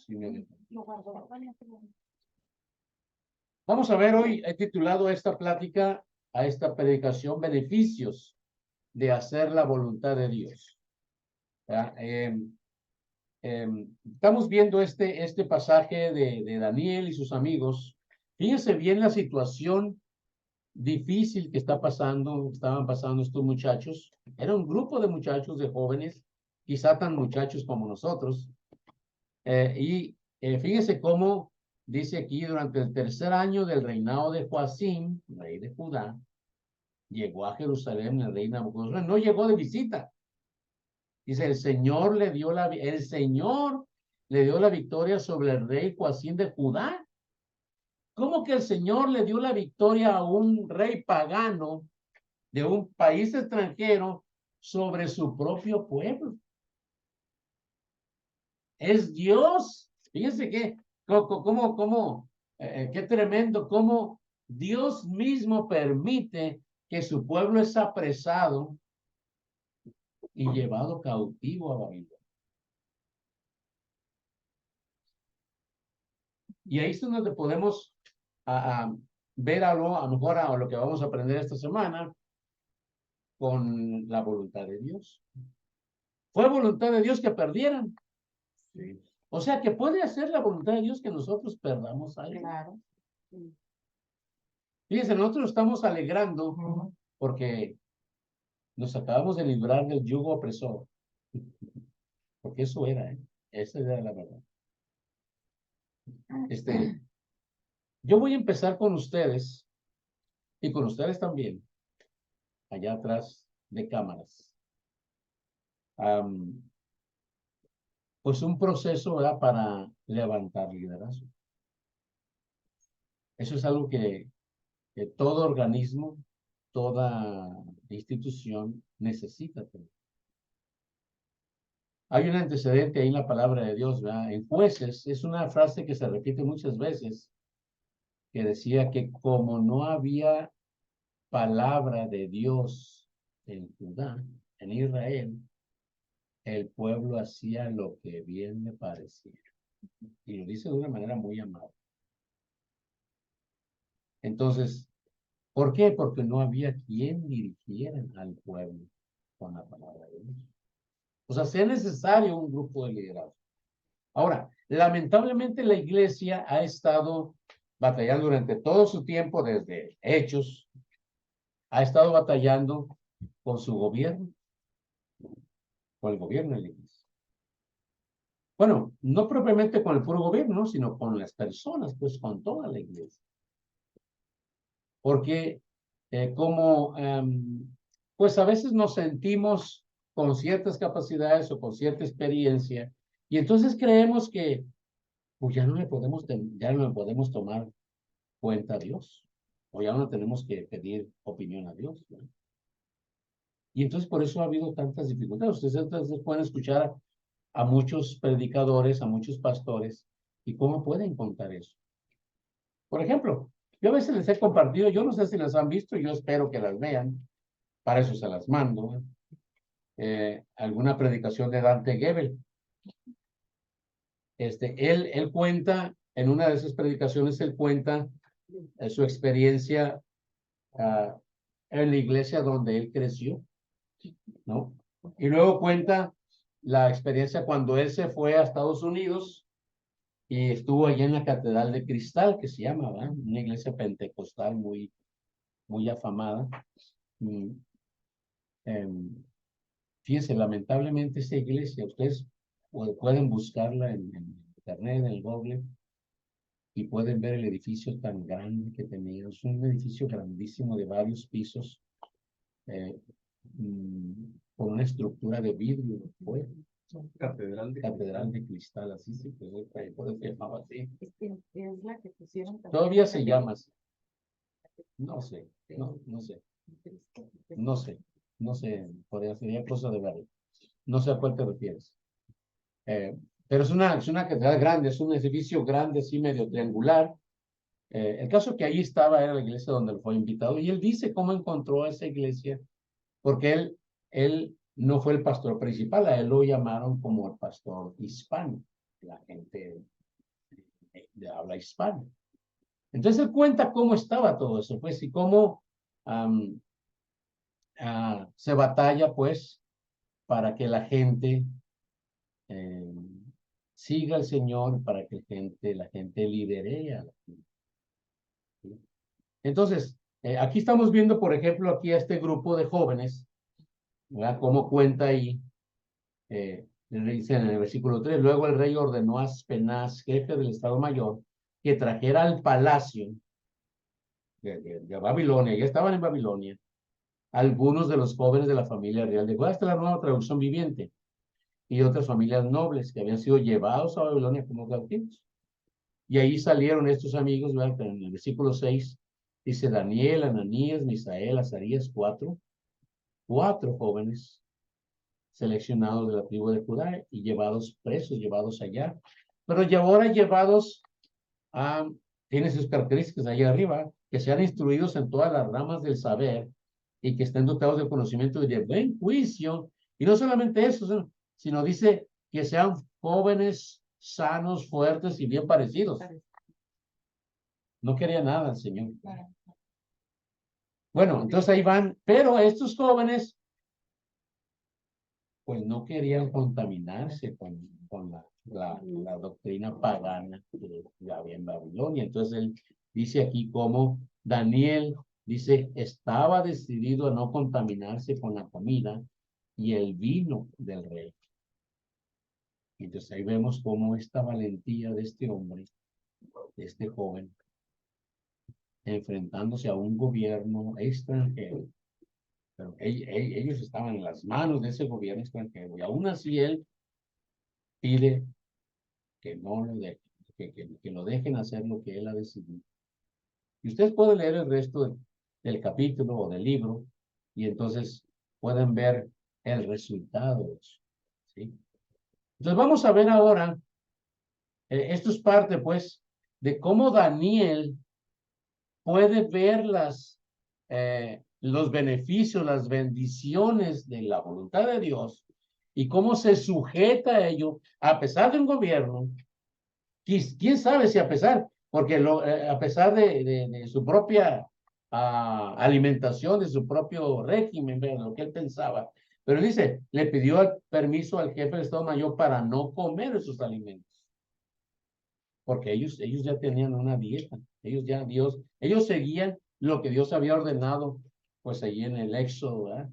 Sí, vamos a ver hoy, he titulado esta plática, a esta predicación, beneficios de hacer la voluntad de Dios. Estamos viendo este pasaje de Daniel y sus amigos. Fíjense bien la situación difícil que estaban pasando estos muchachos. Era un grupo de muchachos, de jóvenes, quizá tan muchachos como nosotros. Fíjense cómo dice aquí, durante el tercer año del reinado de Joacim, rey de Judá, llegó a Jerusalén el rey Nabucodonosor. No llegó de visita. Dice, el Señor le dio la victoria sobre el rey Joacim de Judá. ¿Cómo que el Señor le dio la victoria a un rey pagano de un país extranjero sobre su propio pueblo? Es Dios. Fíjense qué tremendo, cómo Dios mismo permite que su pueblo es apresado y llevado cautivo a Babilonia. Y ahí es donde podemos ver a lo mejor a lo que vamos a aprender esta semana con la voluntad de Dios. Fue voluntad de Dios que perdieran. Sí. O sea que puede hacer la voluntad de Dios que nosotros perdamos algo. Claro. Sí. Fíjense, nosotros estamos alegrando porque nos acabamos de librar del yugo opresor. Porque eso era, esa era la verdad. Yo voy a empezar con ustedes y con ustedes también, allá atrás de cámaras. Pues un proceso, ¿verdad?, para levantar liderazgo. Eso es algo que todo organismo, toda institución necesita tener. Hay un antecedente ahí en la palabra de Dios, ¿verdad? En Jueces, es una frase que se repite muchas veces, que decía que como no había palabra de Dios en Judá, en Israel, el pueblo hacía lo que bien le parecía. Y lo dice de una manera muy amable. Entonces, ¿por qué? Porque no había quien dirigiera al pueblo con la palabra de Dios. O sea, es necesario un grupo de liderazgo. Ahora, lamentablemente la iglesia ha estado batallando durante todo su tiempo, desde Hechos, ha estado batallando con su gobierno, con el gobierno de la iglesia. Bueno, no propiamente con el puro gobierno, sino con las personas, pues con toda la iglesia. Porque pues a veces nos sentimos con ciertas capacidades o con cierta experiencia, y entonces creemos que pues ya no le podemos tomar cuenta a Dios, o ya no tenemos que pedir opinión a Dios, ¿no? Y entonces por eso ha habido tantas dificultades. Ustedes pueden escuchar a muchos predicadores, a muchos pastores, y cómo pueden contar eso. Por ejemplo, yo a veces les he compartido, yo no sé si las han visto, yo espero que las vean, para eso se las mando, alguna predicación de Dante Gebel. Él cuenta, en una de esas predicaciones, él cuenta su experiencia en la iglesia donde él creció, ¿no? Y luego cuenta la experiencia cuando él se fue a Estados Unidos y estuvo allí en la Catedral de Cristal, que se llama, ¿verdad? Una iglesia pentecostal muy, muy afamada. Fíjense, lamentablemente esta iglesia, ustedes pueden buscarla en internet, en el Google, y pueden ver el edificio tan grande que tenía. Es un edificio grandísimo de varios pisos, con una estructura de vidrio. Pues, Catedral de Cristal, así sí, pues, por eso se llamaba así. Es la que pusieron. Todavía se llama así. No sé, no sé. No sé, sería cosa de verlo. No sé a cuál te refieres. Pero es una catedral grande, es un edificio grande, así medio triangular. El caso que ahí estaba era la iglesia donde él fue invitado, y él dice cómo encontró a esa iglesia, porque él no fue el pastor principal, a él lo llamaron como el pastor hispano. la gente de habla hispana. Entonces él cuenta cómo estaba todo eso, pues, y cómo se batalla, pues, para que la gente eh, siga al Señor, para que la gente lidere a la gente. ¿Sí? Entonces, aquí estamos viendo, por ejemplo, aquí a este grupo de jóvenes, ¿verdad? Cómo cuenta ahí, dice en el versículo 3, luego el rey ordenó a Aspenaz, jefe del Estado Mayor, que trajera al palacio de Babilonia, ya estaban en Babilonia, algunos de los jóvenes de la familia real de Judá. Esta es la nueva traducción viviente, y otras familias nobles que habían sido llevados a Babilonia como cautivos. Y ahí salieron estos amigos, ¿verdad? En el versículo 6 dice Daniel, Ananías, Misael, Azarías, cuatro jóvenes seleccionados de la tribu de Judá y llevados presos, llevados allá. Pero ya ahora llevados a, tiene sus características allá arriba, que sean instruidos en todas las ramas del saber y que estén dotados de conocimiento y de buen juicio. Y no solamente eso, sino dice que sean jóvenes, sanos, fuertes y bien parecidos. No quería nada el Señor. Bueno, entonces ahí van, pero estos jóvenes pues no querían contaminarse con la doctrina pagana que había en Babilonia. Entonces él dice aquí como Daniel dice, estaba decidido a no contaminarse con la comida y el vino del rey. Entonces ahí vemos cómo esta valentía de este hombre, de este joven, enfrentándose a un gobierno extranjero. Pero ellos estaban en las manos de ese gobierno extranjero y aún así él pide que no lo dejen, que lo dejen hacer lo que él ha decidido. Y ustedes pueden leer el resto del capítulo o del libro y entonces pueden ver el resultado de eso. ¿Sí? Entonces vamos a ver ahora, esto es parte pues de cómo Daniel puede ver los beneficios, las bendiciones de la voluntad de Dios y cómo se sujeta a ello a pesar de un gobierno. ¿Quién sabe si a pesar, porque a pesar de su propia alimentación, de su propio régimen, de lo que él pensaba, pero él dice, le pidió permiso al jefe del Estado Mayor para no comer esos alimentos, porque ellos ya tenían una dieta, ellos seguían lo que Dios había ordenado, pues allí en el Éxodo, ¿verdad?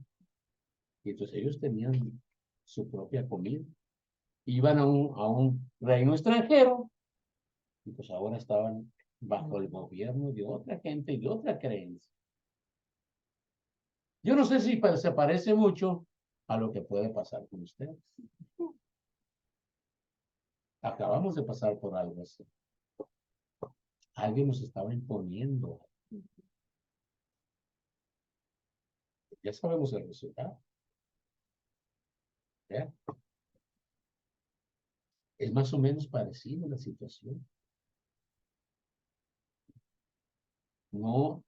Y entonces ellos tenían su propia comida. Iban a un reino extranjero, y pues ahora estaban bajo el gobierno de otra gente y de otra creencia. Yo no sé si se parece mucho a lo que puede pasar con ustedes. Acabamos de pasar por algo así. Alguien nos estaba imponiendo. Ya sabemos el resultado. ¿Ya? Es más o menos parecido la situación. No,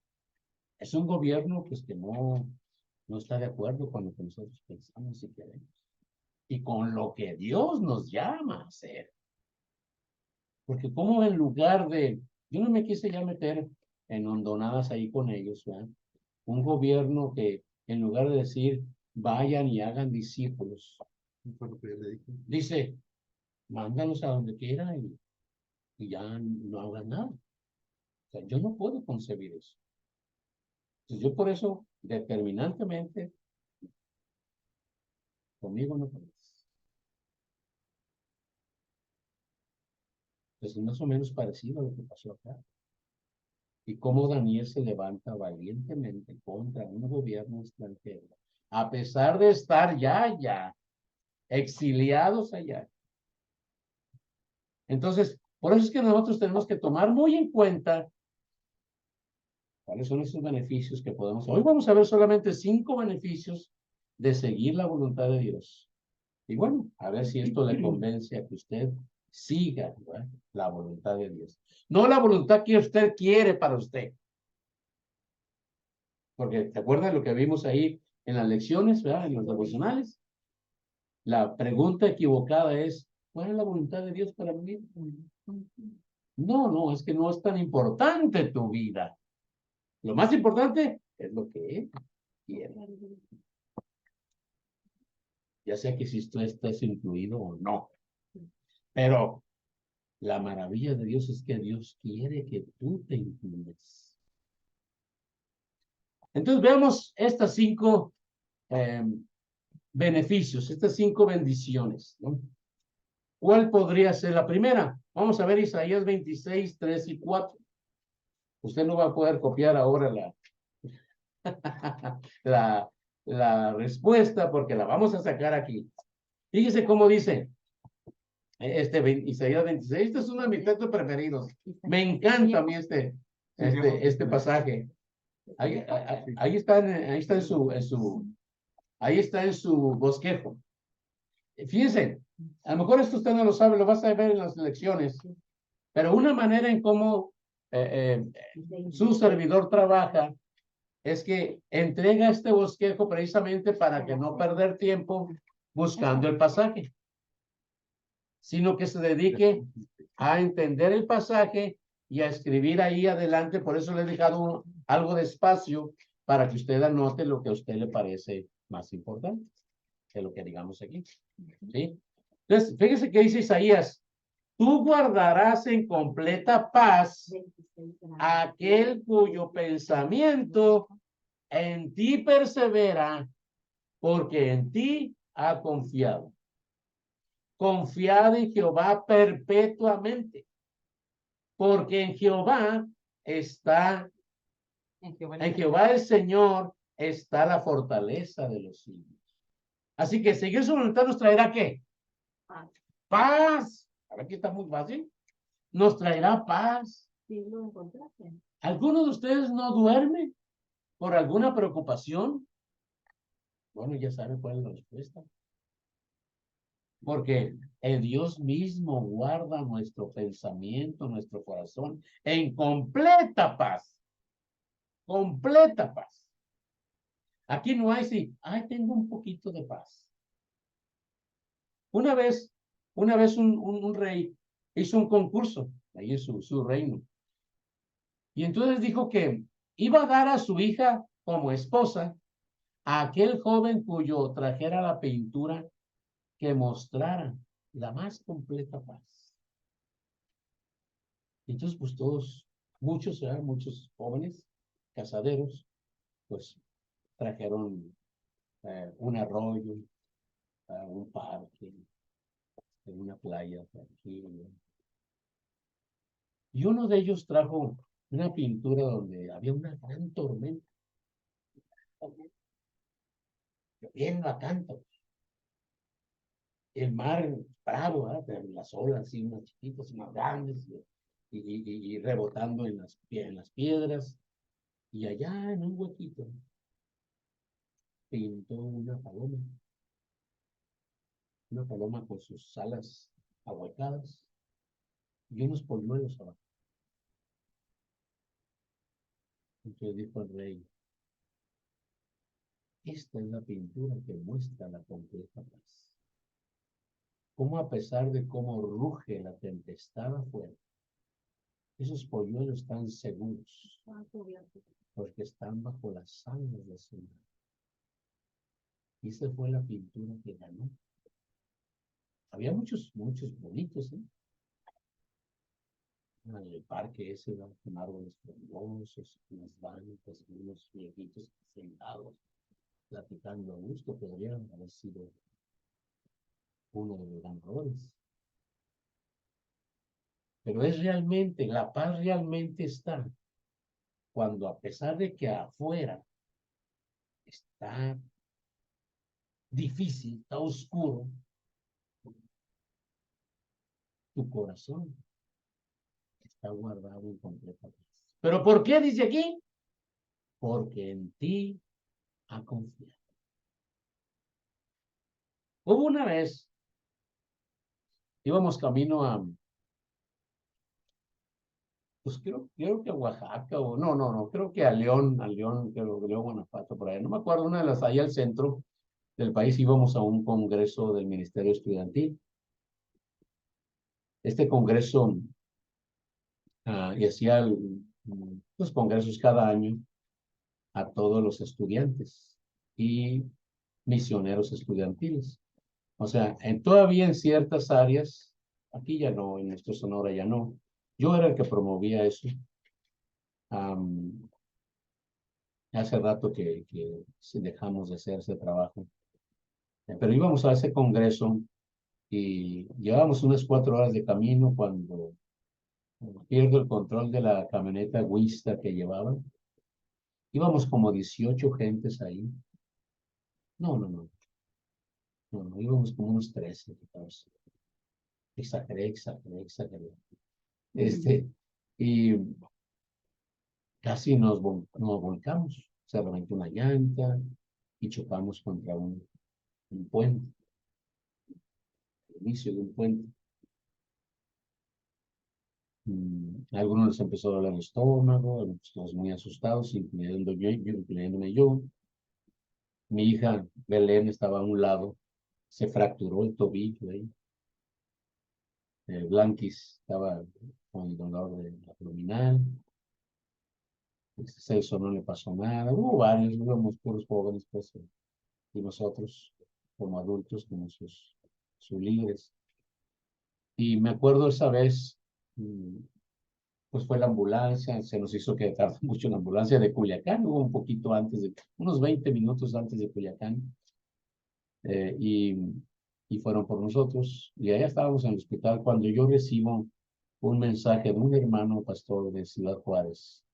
es un gobierno pues que no está de acuerdo con lo que nosotros pensamos y queremos. Y con lo que Dios nos llama a hacer. Porque como en lugar yo no me quise ya meter en hondonadas ahí con ellos, ¿verdad? Un gobierno que en lugar de decir, vayan y hagan discípulos, dice, mándalos a donde quiera y ya no hagan nada. O sea, yo no puedo concebir eso. Entonces, yo por eso, determinantemente, conmigo no puedes. Entonces, es más o menos parecido a lo que pasó acá. Y cómo Daniel se levanta valientemente contra un gobierno extranjero, a pesar de estar ya exiliados allá. Entonces, por eso es que nosotros tenemos que tomar muy en cuenta cuáles son esos beneficios que podemos. Hoy vamos a ver solamente 5 beneficios de seguir la voluntad de Dios. Y bueno, a ver si esto le convence a que usted siga, ¿verdad?, la voluntad de Dios. No la voluntad que usted quiere para usted. Porque ¿te acuerdas lo que vimos ahí en las lecciones, ¿verdad?, en los devocionales? La pregunta equivocada es, ¿Cuál es la voluntad de Dios para mí? No, no, es que no es tan importante tu vida. Lo más importante es lo que Él quiere. Ya sea que si tú estás incluido o no. Pero la maravilla de Dios es que Dios quiere que tú te incluyas. Entonces veamos estas 5 beneficios, estas 5 bendiciones, ¿no? ¿Cuál podría ser la primera? Vamos a ver Isaías 26, 3 y 4. Usted no va a poder copiar ahora la, la respuesta porque la vamos a sacar aquí. Fíjese cómo dice Isaías 26. Este es uno de mis textos preferidos. Me encanta a mí este pasaje. Ahí está en su bosquejo. Fíjense, a lo mejor esto usted no lo sabe, lo vas a ver en las lecciones, pero una manera en cómo su servidor trabaja es que entrega este bosquejo precisamente para que no perder tiempo buscando el pasaje, sino que se dedique a entender el pasaje y a escribir ahí adelante. Por eso le he dejado algo de espacio para que usted anote lo que a usted le parece más importante que lo que digamos aquí. ¿Sí? Entonces, fíjese que dice Isaías: tú guardarás en completa paz a aquel cuyo pensamiento en ti persevera, porque en ti ha confiado. Confiad en Jehová perpetuamente, porque en Jehová el Señor está la fortaleza de los siglos. Así que seguir su voluntad nos traerá ¿qué? Paz. Ahora aquí está muy fácil. Nos traerá paz. Sí, lo encontraste. ¿Alguno de ustedes no duerme por alguna preocupación? Bueno, ya sabe cuál es la respuesta. Porque el Dios mismo guarda nuestro pensamiento, nuestro corazón en completa paz. Completa paz. Aquí no hay si, ay, tengo un poquito de paz. Una vez un rey hizo un concurso ahí en su reino. Y entonces dijo que iba a dar a su hija como esposa a aquel joven cuyo trajera la pintura que mostrara la más completa paz. Entonces, pues muchos jóvenes casaderos, pues trajeron un arroyo, un parque, una playa tranquila. Y uno de ellos trajo una pintura donde había una gran tormenta, lloviendo a cantos. El mar bravo, pero las olas así, unas chiquitas, unas grandes, y rebotando en las piedras. Y allá en un huequito pintó una paloma con sus alas ahuecadas y unos polluelos abajo. Entonces dijo el rey: esta es la pintura que muestra la completa paz. Cómo a pesar de cómo ruge la tempestad afuera, esos polluelos están seguros, porque están bajo las alas de su mano. Y esa fue la pintura que ganó. Había muchos bonitos, ¿eh? En el parque ese, con árboles frondosos, unas bancas, unos viejitos sentados, platicando a gusto. Podrían haber sido uno de los ganadores. Pero la paz realmente está cuando, a pesar de que afuera está difícil, está oscuro, tu corazón está guardado en completa paz. ¿Pero por qué dice aquí? Porque en ti ha confiado. Hubo una vez, íbamos camino pues creo que a Oaxaca, o no, creo que a León, Guanajuato, por ahí. No me acuerdo, una de las ahí al centro del país. Íbamos a un congreso del Ministerio Estudiantil. este congreso y hacía los congresos cada año a todos los estudiantes y misioneros estudiantiles. O sea, todavía en ciertas áreas, aquí ya no, en nuestro Sonora ya no. Yo era el que promovía eso. Hace rato que dejamos de hacer ese trabajo. Pero íbamos a ese congreso y llevábamos unas 4 horas de camino cuando pierdo el control de la camioneta Wista que llevaban. Íbamos como 18 gentes ahí. No, no, no. No, no, íbamos como unos 13, 14. Exageré. Y casi nos volcamos. Se reventó una llanta y chocamos contra un puente, el inicio de un puente. A algunos les empezó a doler el estómago, algunos muy asustados, incluyéndome yo. Mi hija Belén estaba a un lado, se fracturó el tobillo ahí. Blanquis estaba con dolor abdominal. Celso no le pasó nada. Hubo varios, éramos puros jóvenes, pues, y nosotros, como adultos, como sus líderes. Y me acuerdo esa vez, pues fue la ambulancia, se nos hizo que tardó mucho la ambulancia de Culiacán, hubo un poquito antes unos 20 minutos antes de Culiacán, eh, y, y fueron por nosotros. Y allá estábamos en el hospital cuando yo recibo un mensaje de un hermano pastor de Ciudad Juárez,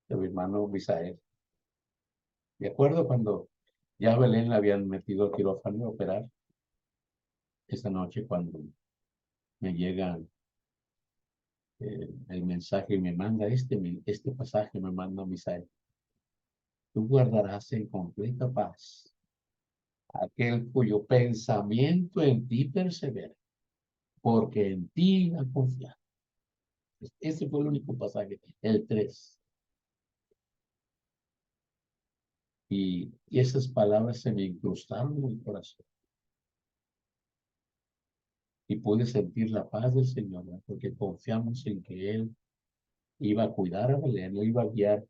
de mi hermano Misael. De acuerdo cuando ya a Belén la habían metido al quirófano a operar, esta noche cuando me llega el mensaje y me manda este pasaje, me manda Misael. Tú guardarás en completa paz aquel cuyo pensamiento en ti persevera, porque en ti ha confiado. Ese fue el único pasaje, el 3. Y esas palabras se me incrustaron en el corazón. Y pude sentir la paz del Señor, ¿verdad? Porque confiamos en que Él iba a cuidar a Belén, lo iba a guiar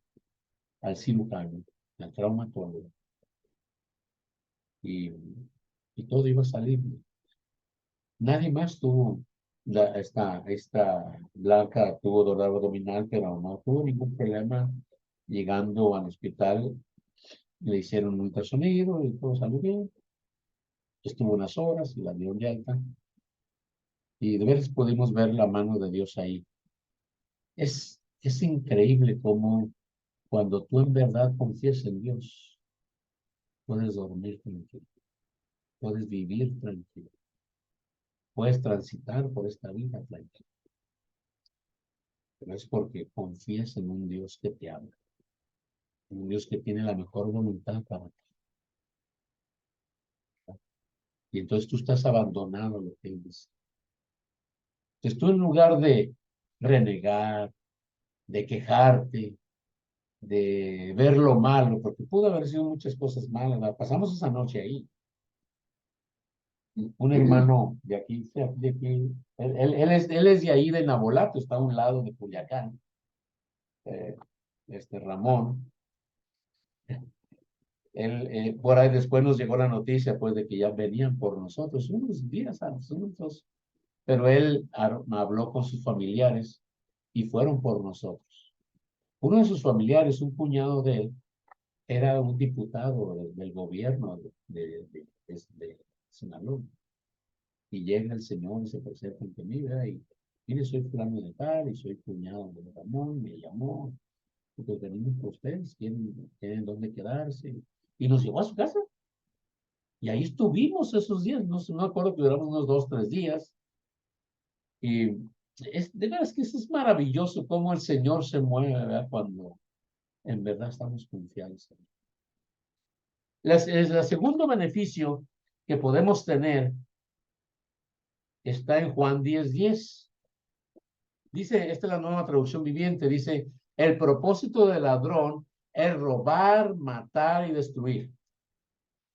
al cirujano, al traumatólogo, y, y todo iba a salir. Nadie más tuvo, esta Blanca tuvo dolor abdominal, pero no tuvo ningún problema. Llegando al hospital, le hicieron un ultrasonido y todo salió bien. Estuvo unas horas y la dieron de alta. Y de veras pudimos ver la mano de Dios ahí. Es increíble cómo cuando tú en verdad confías en Dios, puedes dormir tranquilo, puedes vivir tranquilo, puedes transitar por esta vida tranquilo. Pero es porque confías en un Dios que te ama, un Dios que tiene la mejor voluntad para ti. Y entonces tú estás abandonado a lo que Él dice. Entonces tú en lugar de renegar, de quejarte, de ver lo malo, porque pudo haber sido muchas cosas malas, ¿verdad? Pasamos esa noche ahí. Un hermano de aquí, él es de ahí de Nabolato, está a un lado de Culiacán, eh, Ramón. Por ahí después nos llegó la noticia, pues, de que ya venían por nosotros, unos días antes, pero él habló con sus familiares y fueron por nosotros. Uno de sus familiares, un cuñado de él, era un diputado del gobierno de Sinaloa. Y llega el Señor y se presenta ante mí, ¿verdad? Y mire, soy fulano de tal y soy cuñado de Ramón, me llamó, pues venimos por ustedes, tienen dónde quedarse. Y nos llevó a su casa. Y ahí estuvimos esos días, no acuerdo que duramos unos 2, 3 días. Y de veras que es maravilloso cómo el Señor se mueve, ¿verdad? Cuando en verdad estamos confiados. El segundo beneficio que podemos tener está en Juan 10:10. Dice, esta es la nueva traducción viviente, dice, el propósito del ladrón es robar, matar y destruir.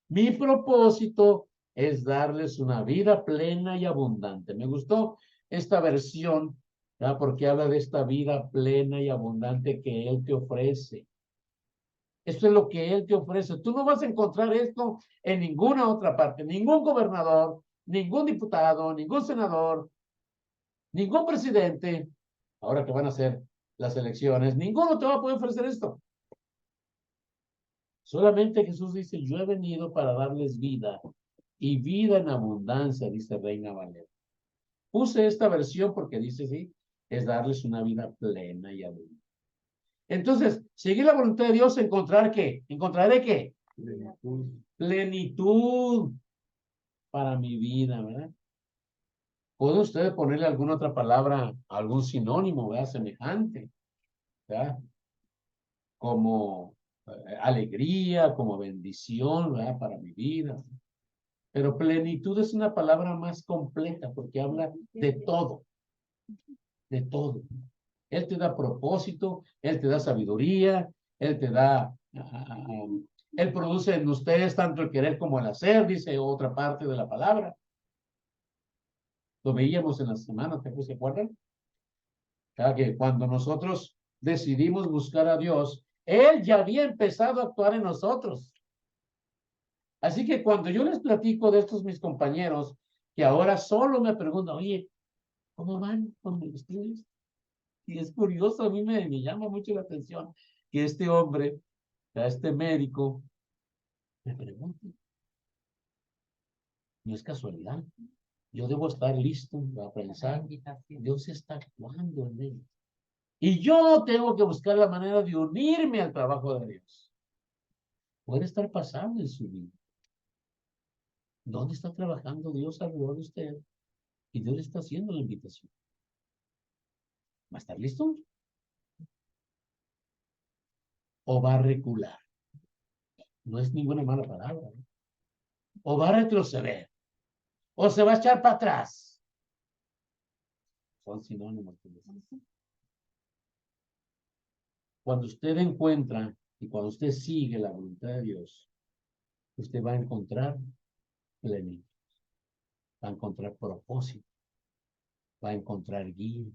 Mi propósito es darles una vida plena y abundante. Me gustó esta versión, ¿verdad? Porque habla de esta vida plena y abundante que Él te ofrece. Esto es lo que Él te ofrece. Tú no vas a encontrar esto en ninguna otra parte. Ningún gobernador, ningún diputado, ningún senador, ningún presidente, ahora que van a ser las elecciones, ninguno te va a poder ofrecer esto. Solamente Jesús dice, yo he venido para darles vida y vida en abundancia, dice Reina Valera. Puse esta versión porque dice, sí, es darles una vida plena y abundante. Entonces, seguir la voluntad de Dios, encontrar qué, encontraré qué, plenitud, plenitud para mi vida, ¿verdad? ¿Puede usted ponerle alguna otra palabra, algún sinónimo, ¿verdad? Semejante, ¿verdad? Como alegría, como bendición, ¿verdad? Para mi vida. Pero plenitud es una palabra más completa porque habla de todo, de todo. Él te da propósito, Él te da sabiduría, Él te da, Él produce en ustedes tanto el querer como el hacer, dice otra parte de la palabra. Lo veíamos en la semana, ¿se acuerdan? Claro que cuando nosotros decidimos buscar a Dios, Él ya había empezado a actuar en nosotros. Así que cuando yo les platico de estos mis compañeros, que ahora solo me preguntan, oye, ¿cómo van con ustedes? Y es curioso, a mí me llama mucho la atención que este hombre, este médico, me pregunte. No es casualidad. Yo debo estar listo para pensar. Dios está actuando en él. Y yo tengo que buscar la manera de unirme al trabajo de Dios. Puede estar pasando en su vida. ¿Dónde está trabajando Dios alrededor de usted? Y Dios le está haciendo la invitación. ¿Va a estar listo? ¿O va a recular? No es ninguna mala palabra. ¿O va a retroceder? ¿O se va a echar para atrás? Son sinónimos. Cuando usted encuentra y cuando usted sigue la voluntad de Dios, usted va a encontrar plenitud, va a encontrar propósito, va a encontrar guía,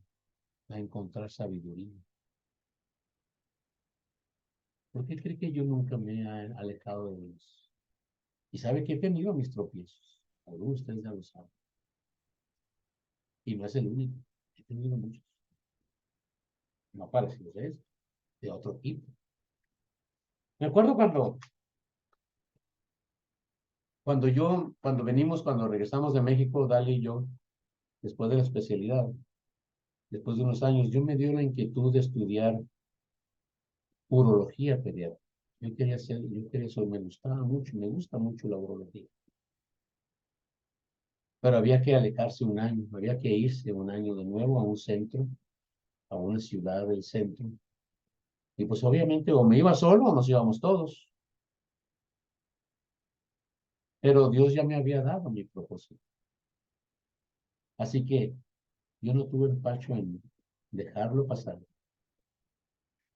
va a encontrar sabiduría. ¿Por qué cree que yo nunca me he alejado de Dios? Y sabe que he tenido mis tropiezos. Algunos de ustedes ya lo saben. Y no es el único. He tenido muchos. No parecidos a eso, de otro tipo. Me acuerdo cuando regresamos de México, Dali y yo, después de la especialidad, después de unos años, yo me dio la inquietud de estudiar urología pediátrica. Me gustaba mucho, me gusta mucho la urología. Pero había que alejarse un año, había que irse un año de nuevo a un centro, a una ciudad del centro. Y pues obviamente o me iba solo o nos íbamos todos. Pero Dios ya me había dado mi propósito. Así que yo no tuve empacho en dejarlo pasar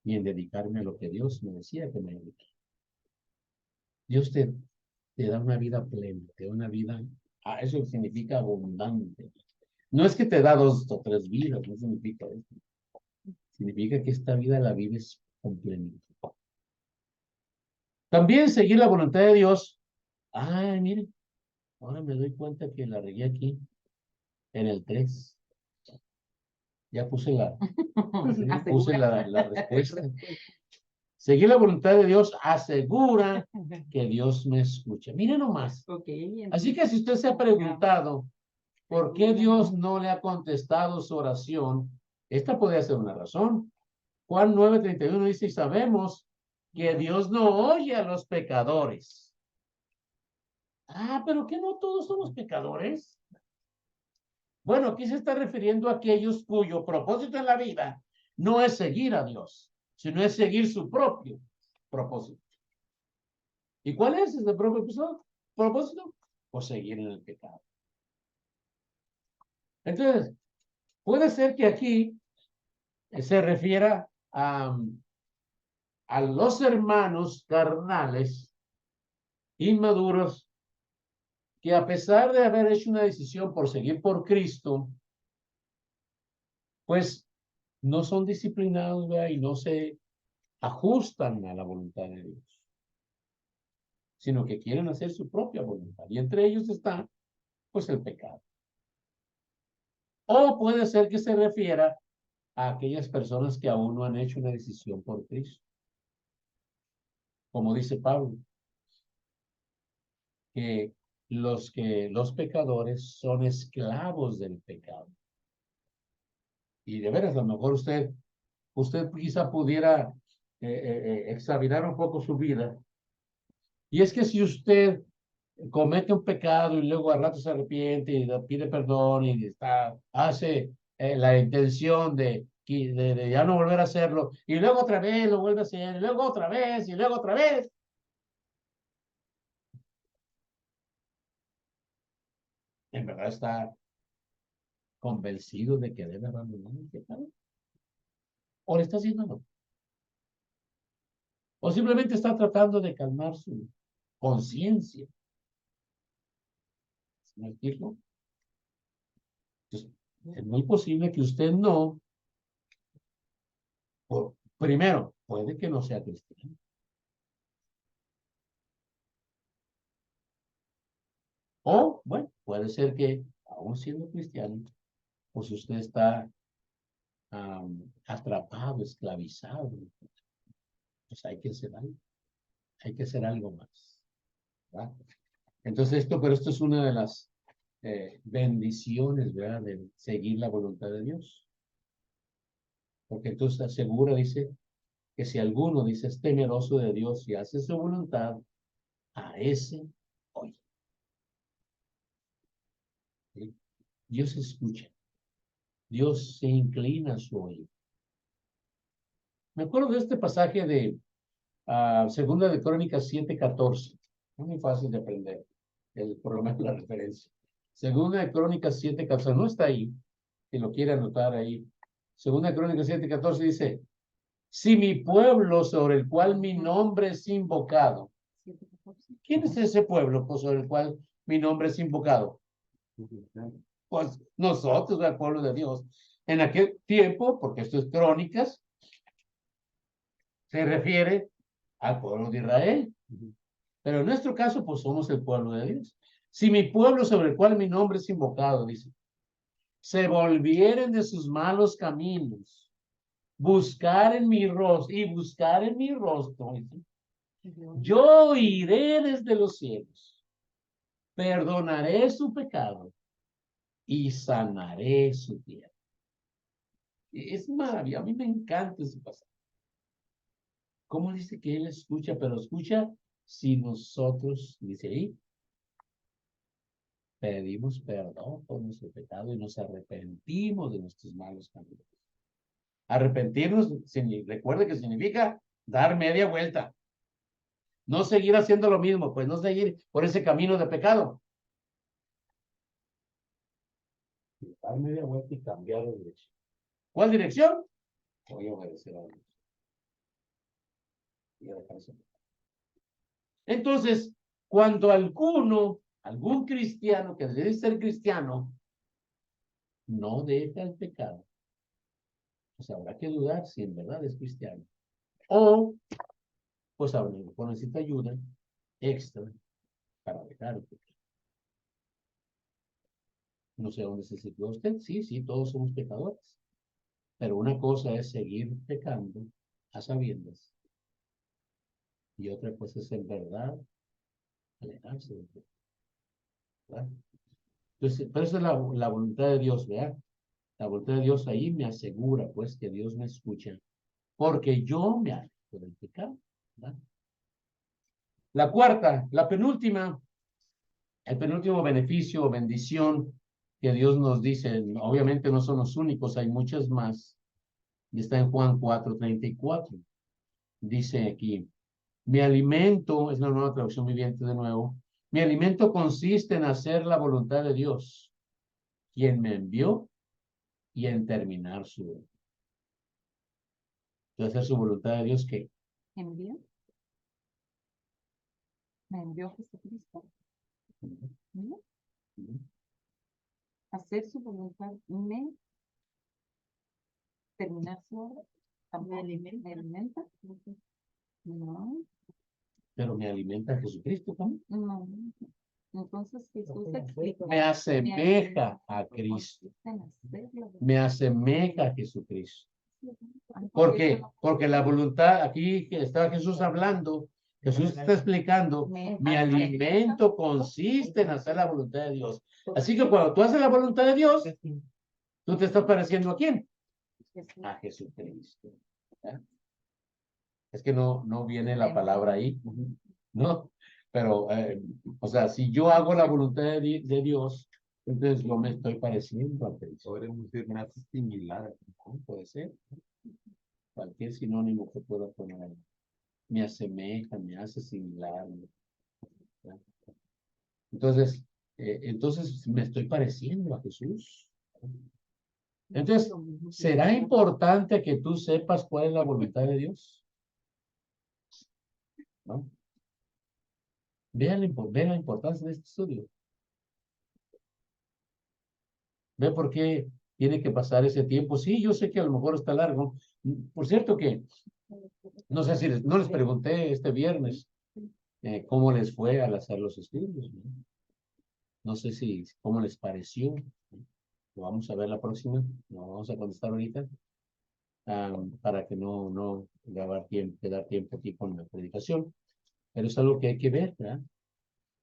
y en dedicarme a lo que Dios me decía que me dedique. Dios te da una vida plena, te da una vida, eso significa abundante. No es que te da 2 o 3 vidas, no significa eso. Significa que esta vida la vives con plenitud. También seguir la voluntad de Dios. Ay, miren, ahora me doy cuenta que la regué aquí en el 3. Ya puse la respuesta. Seguir la voluntad de Dios asegura que Dios me escucha. Mire nomás. Así que si usted se ha preguntado por qué Dios no le ha contestado su oración, esta podría ser una razón. Juan 9:31 dice, y sabemos que Dios no oye a los pecadores. Pero que no todos somos pecadores. Bueno, aquí se está refiriendo a aquellos cuyo propósito en la vida no es seguir a Dios, sino es seguir su propio propósito. ¿Y cuál es ese propósito? Pues seguir en el pecado. Entonces, puede ser que aquí se refiera a los hermanos carnales inmaduros que a pesar de haber hecho una decisión por seguir por Cristo, pues no son disciplinados, ¿verdad? Y no se ajustan a la voluntad de Dios, sino que quieren hacer su propia voluntad. Y entre ellos está, pues, el pecado. O puede ser que se refiera a aquellas personas que aún no han hecho una decisión por Cristo. Como dice Pablo, que los pecadores son esclavos del pecado. Y de veras, a lo mejor usted quizá pudiera examinar un poco su vida. Y es que si usted comete un pecado y luego al rato se arrepiente y pide perdón y hace la intención de ya no volver a hacerlo, y luego otra vez lo vuelve a hacer, y luego otra vez, y luego otra vez, en verdad está convencido de que debe abandonar el pecado. O le está haciendo no. O simplemente está tratando de calmar su conciencia. ¿Sí me explico? Entonces, es muy posible que usted no, primero, puede que no sea cristiano. O, bueno, puede ser que, aún siendo cristiano, pues usted está atrapado, esclavizado. Pues hay que hacer algo, hay que hacer algo más, ¿verdad? Entonces pero esto es una de las bendiciones, ¿verdad? De seguir la voluntad de Dios. Porque entonces asegura, dice, que si alguno dice es temeroso de Dios y hace su voluntad, a ese oye. ¿Sí? Dios escucha, Dios se inclina a su oído. Me acuerdo de este pasaje de Segunda de Crónicas 7:14. Es muy fácil de aprender, por lo menos la referencia. Segunda de Crónicas 7:14, no está ahí, si lo quiere anotar ahí. Segunda de Crónicas 7:14 dice, si mi pueblo sobre el cual mi nombre es invocado. ¿Quién es ese pueblo sobre el cual mi nombre es invocado? Pues nosotros, el pueblo de Dios. En aquel tiempo, porque esto es Crónicas, se refiere al pueblo de Israel. Pero en nuestro caso, pues somos el pueblo de Dios. Si mi pueblo sobre el cual mi nombre es invocado, dice, se volvieren de sus malos caminos, buscar en mi rostro y buscar en mi rostro, dice, yo iré desde los cielos, perdonaré su pecado y sanaré su tierra. Es maravilloso, a mí me encanta ese pasaje. ¿Cómo dice que él escucha? Pero escucha si nosotros, dice ahí, pedimos perdón por nuestro pecado y nos arrepentimos de nuestros malos caminos. Arrepentirnos, recuerde que significa dar media vuelta. No seguir haciendo lo mismo, pues no seguir por ese camino de pecado. Dar media vuelta y cambiar de dirección. ¿Cuál dirección? Voy a obedecer a Dios. Entonces, cuando algún cristiano que debe ser cristiano, no deja el pecado, pues habrá que dudar si en verdad es cristiano. O, pues a lo mejor necesita ayuda extra para dejar el pecado. No sé dónde se sitúa usted. Sí, sí, todos somos pecadores. Pero una cosa es seguir pecando a sabiendas. Y otra cosa es en verdad alejarse del pecado, ¿verdad? Entonces, pero esa es la voluntad de Dios, ¿verdad? La voluntad de Dios ahí me asegura, pues, que Dios me escucha. Porque yo me alejo del pecado, ¿verdad? La cuarta, la penúltima, el penúltimo beneficio o bendición que Dios nos dice, obviamente no son los únicos, hay muchas más. Y está en Juan 4:34. Dice aquí, mi alimento, es la nueva traducción viviente de nuevo, mi alimento consiste en hacer la voluntad de Dios, quien me envió, y en terminar su obra. De hacer su voluntad de Dios, ¿qué? ¿Envió? ¿Me envió Jesucristo? ¿No? Hacer su voluntad terminar su obra. ¿Me alimenta? ¿Me alimenta? No, Pero me alimenta Jesucristo también. no. Entonces Jesús explicó. Me asemeja a Cristo. Me asemeja a Jesucristo. ¿Por qué? Porque la voluntad, aquí que está Jesús hablando, Jesús está explicando, mi alimento consiste en hacer la voluntad de Dios. Así que cuando tú haces la voluntad de Dios, tú te estás pareciendo ¿a quién? A Jesucristo. ¿Ya? Es que no viene la palabra ahí, ¿no? Pero, o sea, si yo hago la voluntad de Dios, entonces yo me estoy pareciendo a Cristo. Podríamos decir, me hace similar. ¿No? Puede ser. Cualquier sinónimo que pueda poner ahí. Me asemeja, me hace similar. ¿Ya? Entonces me estoy pareciendo a Jesús. Entonces, ¿será importante que tú sepas cuál es la voluntad de Dios? ¿No? Vean la importancia de este estudio. Ve por qué tiene que pasar ese tiempo. Sí, yo sé que a lo mejor está largo. Por cierto que, no sé si no les pregunté este viernes cómo les fue al hacer los estudios. No sé cómo les pareció. Lo vamos a ver la próxima. Lo vamos a contestar ahorita. Para que no quedar tiempo aquí con la predicación. Pero es algo que hay que ver, ¿verdad?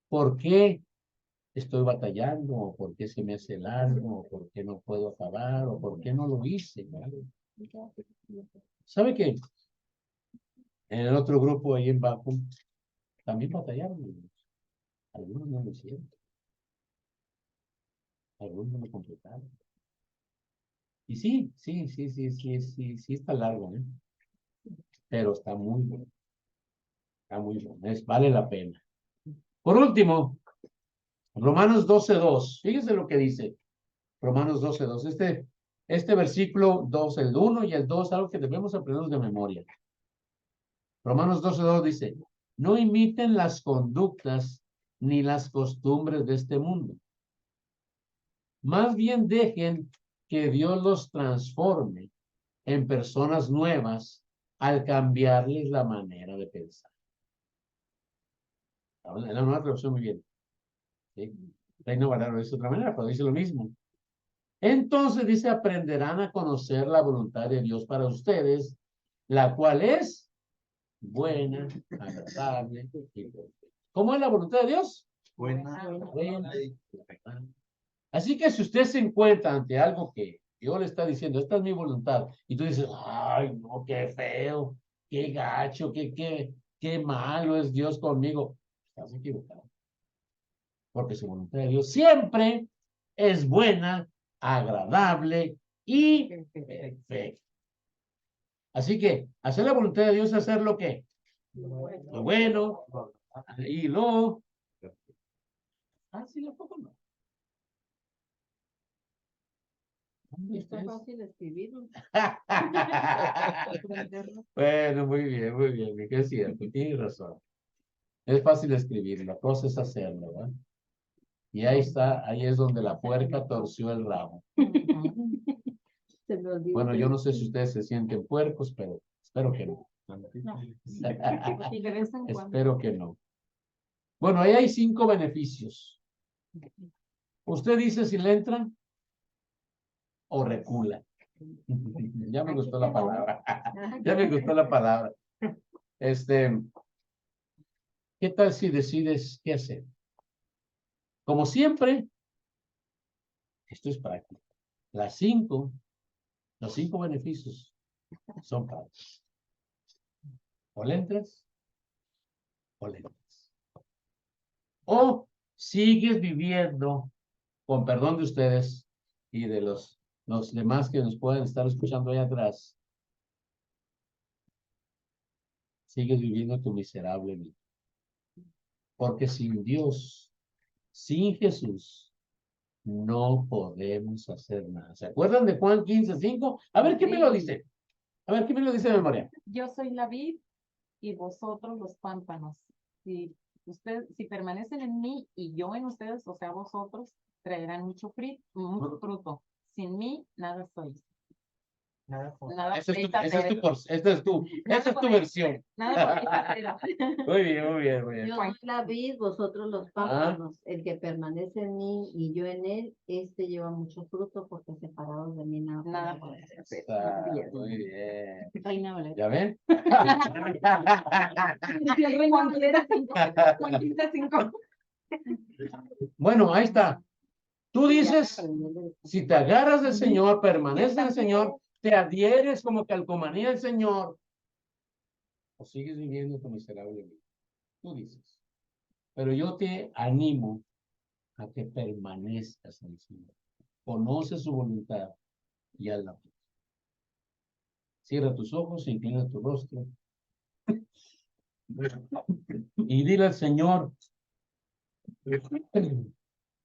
¿Por qué estoy batallando? ¿O por qué se me hace largo? ¿O por qué no puedo acabar? ¿O por qué no lo hice? ¿Verdad? ¿Sabe qué? En el otro grupo ahí en Baku también batallaron. Algunos no lo hicieron. Algunos no lo completaron. Y sí está largo, ¿eh? Pero está muy bueno. Está muy bueno. Vale la pena. Por último, Romanos 12:2. Fíjense lo que dice. Romanos 12:2. Este versículo 2, el 1 y el 2, algo que debemos aprender de memoria. Romanos 12:2 dice, no imiten las conductas ni las costumbres de este mundo. Más bien dejen que Dios los transforme en personas nuevas al cambiarles la manera de pensar. En la nueva traducción muy bien. ¿Sí? Reino Valero es de otra manera, pero dice lo mismo. Entonces dice, aprenderán a conocer la voluntad de Dios para ustedes, la cual es buena, agradable y perfecta. ¿Cómo es la voluntad de Dios? Buena. Buena, perfecta. Así que si usted se encuentra ante algo que Dios le está diciendo, esta es mi voluntad, y tú dices, ay, no, qué feo, qué gacho, qué malo es Dios conmigo, estás equivocado. Porque su voluntad de Dios siempre es buena, agradable y perfecta. Así que hacer la voluntad de Dios es hacer lo que lo bueno y lo sí, lo poco no. Está fácil escribirlo. Bueno, muy bien, es cierto, tienes razón. Es fácil escribir, la cosa es hacerlo, ¿verdad? Y ahí está, ahí es donde la puerca torció el rabo. Bueno, yo no sé si ustedes se sienten puercos, pero espero que no. Espero que no. Bueno, ahí hay 5 beneficios. Usted dice si le entran o recula. Ya me gustó la palabra. Ya me gustó la palabra. ¿Qué tal si decides qué hacer? Como siempre, esto es práctico. Los 5 beneficios son prácticos. O le entras o le entras. O sigues viviendo, con perdón de ustedes y de los demás que nos pueden estar escuchando ahí atrás, sigues viviendo tu miserable vida. Porque sin Dios, sin Jesús, no podemos hacer nada. ¿Se acuerdan de Juan 15:5? A ver, ¿qué me lo dice? A ver, ¿qué me lo dice de memoria? Yo soy la vid y vosotros los pámpanos. Si permanecen en mí y yo en ustedes, o sea, vosotros, traerán mucho fruto. Sin mí, nada sois. Nada por- Nada Esa por es tu, esta esa es tu, tela, esa es tu versión. nada por esta tela. Muy bien, muy bien, muy bien. Yo soy la vid, vosotros los pámpanos. El que permanece en mí y yo en él, este lleva mucho fruto, porque separados de mí nada. Nada podéis por hacer. Está muy bien. Reina Valeria. ¿Ya ven? Juan 15:5. Juan 15:5. Bueno, ahí está. Tú dices, Aprender de- si te agarras del Señor, permaneces en el Señor, te adhieres como calcomanía del Señor, o sigues viviendo tu miserable vida. Tú dices. Pero yo te animo a que permanezcas en el Señor. Conoce su voluntad y hazla. Cierra tus ojos, inclina tu rostro y dile al Señor,